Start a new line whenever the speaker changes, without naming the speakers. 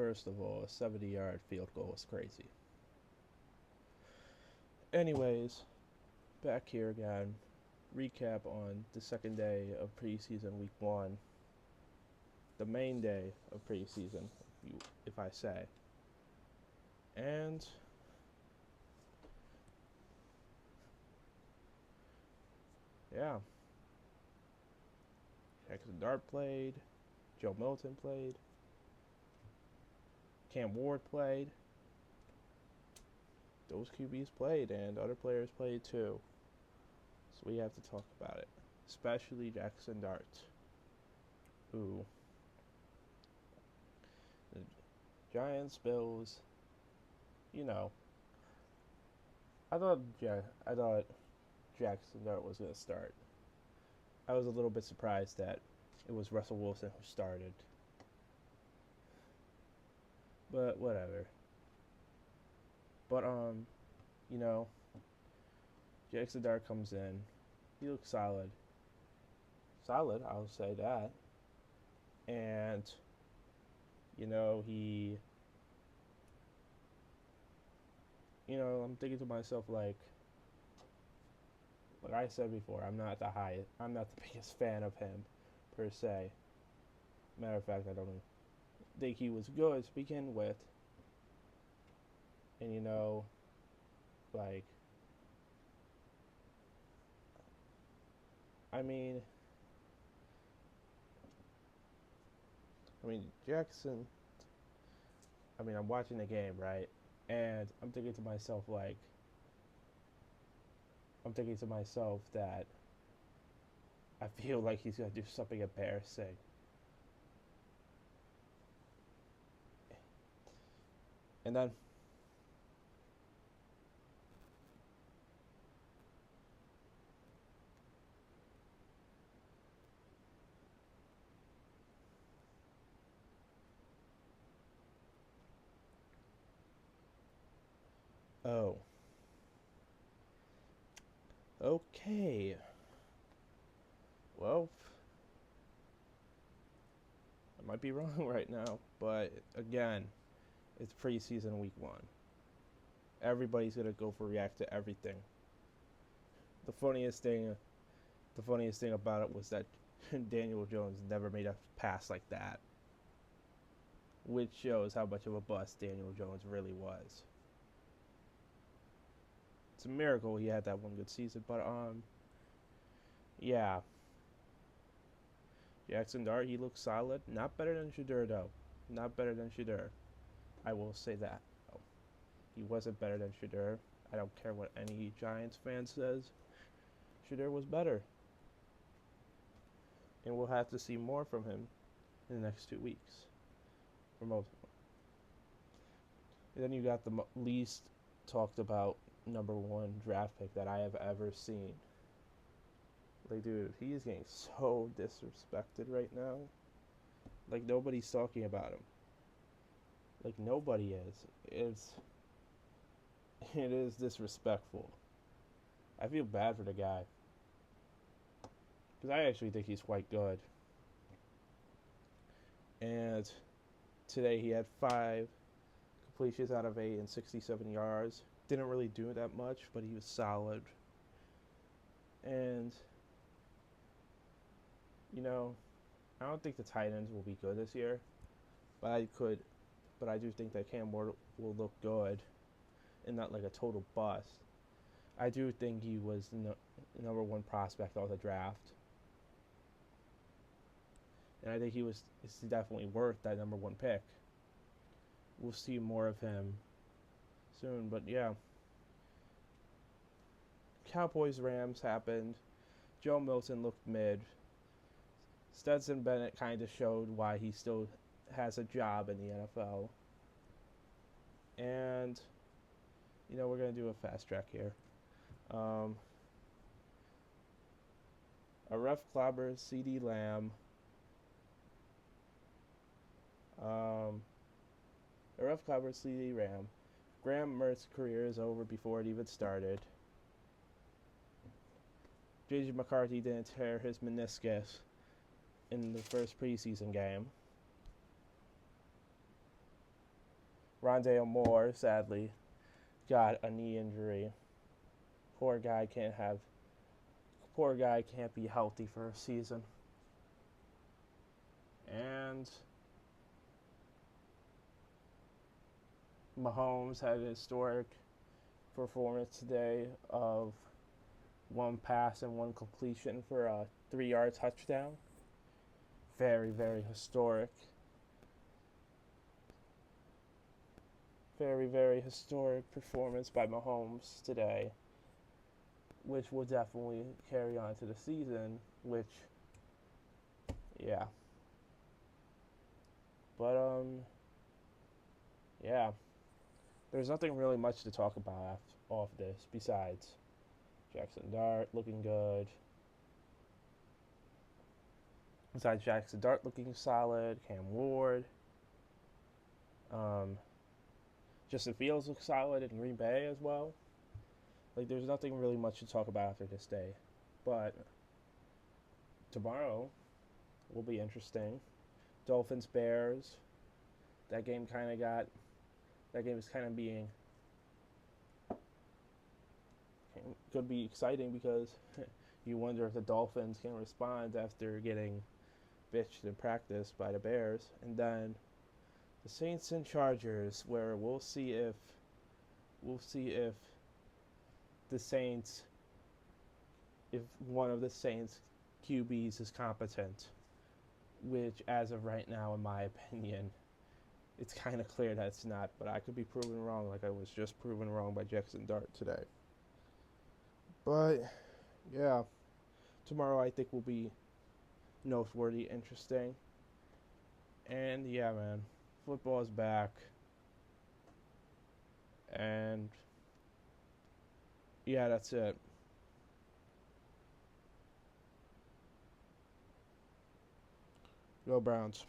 First of all, a 70-yard field goal is crazy. Anyways, back here again. Recap on the second day of preseason week 1. The main day of preseason, if I say. And yeah, Jackson Dart played, Joe Milton played, Cam Ward played. Those QBs played, and other players played too. So we have to talk about it, especially Jackson Dart, who the Giants, Bills. I thought Jackson Dart was gonna start. I was a little bit surprised that it was Russell Wilson who started, but whatever. But you know, Jackson Dart comes in. He looks solid. Solid, I'll say that. And he I'm thinking to myself like I said before, I'm not the biggest fan of him per se. Matter of fact, I don't think he was good to begin with. And like I mean Jackson, I'm watching the game, right? And I'm thinking to myself that I feel like he's gonna do something embarrassing. And then oh. Okay. Well, I might be wrong right now, but again, it's preseason week 1. Everybody's gonna go for react to everything. The funniest thing about it was that Daniel Jones never made a pass like that, which shows how much of a bust Daniel Jones really was. It's a miracle he had that one good season, but yeah. Jackson Dart, he looks solid. Not better than Shedeur though. Not better than Shedeur. I will say that. He wasn't better than Shedeur. I don't care what any Giants fan says. Shedeur was better. And we'll have to see more from him in the next 2 weeks. For most of them. And then you got the least talked about number 1 draft pick that I have ever seen. Like, dude, he is getting so disrespected right now. Like, nobody's talking about him. Like, nobody is. It is disrespectful. I feel bad for the guy. Because I actually think he's quite good. And today he had 5 completions out of 8 and 67 yards. Didn't really do that much, but he was solid. And, I don't think the tight ends will be good this year. But I do think that Cam Ward will look good and not like a total bust. I do think he was the number 1 prospect of the draft. And I think it's definitely worth that number 1 pick. We'll see more of him soon, but yeah. Cowboys-Rams happened. Joe Milton looked mid. Stetson Bennett kind of showed why he still has a job in the NFL. And, we're going to do a fast track here. A rough clobber, CD Lamb. A rough clobber, CD Lamb. Graham Mertz's career is over before it even started. J.J. McCarthy didn't tear his meniscus. in the first preseason game. Rondale Moore, sadly, got a knee injury. Poor guy can't be healthy for a season. And Mahomes had a historic performance today of one pass and one completion for a 3-yard touchdown. Very, very historic. Very, very historic performance by Mahomes today, which will definitely carry on to the season, which, yeah. But, yeah. There's nothing really much to talk about off this besides Jackson Dart looking good. Besides Jackson Dart looking solid, Cam Ward. Justin Fields looks solid in Green Bay as well. Like, there's nothing really much to talk about after this day. But tomorrow will be interesting. Dolphins, Bears. That game is kind of being, could be exciting because you wonder if the Dolphins can respond after getting bitched in practice by the Bears. And then the Saints and Chargers, where we'll see if the Saints, if one of the Saints QBs is competent, which as of right now, in my opinion, it's kind of clear that it's not, but I could be proven wrong, like I was just proven wrong by Jackson Dart today. But yeah, tomorrow I think will be noteworthy, interesting. And yeah, man, football is back. And yeah, that's it. Go Browns.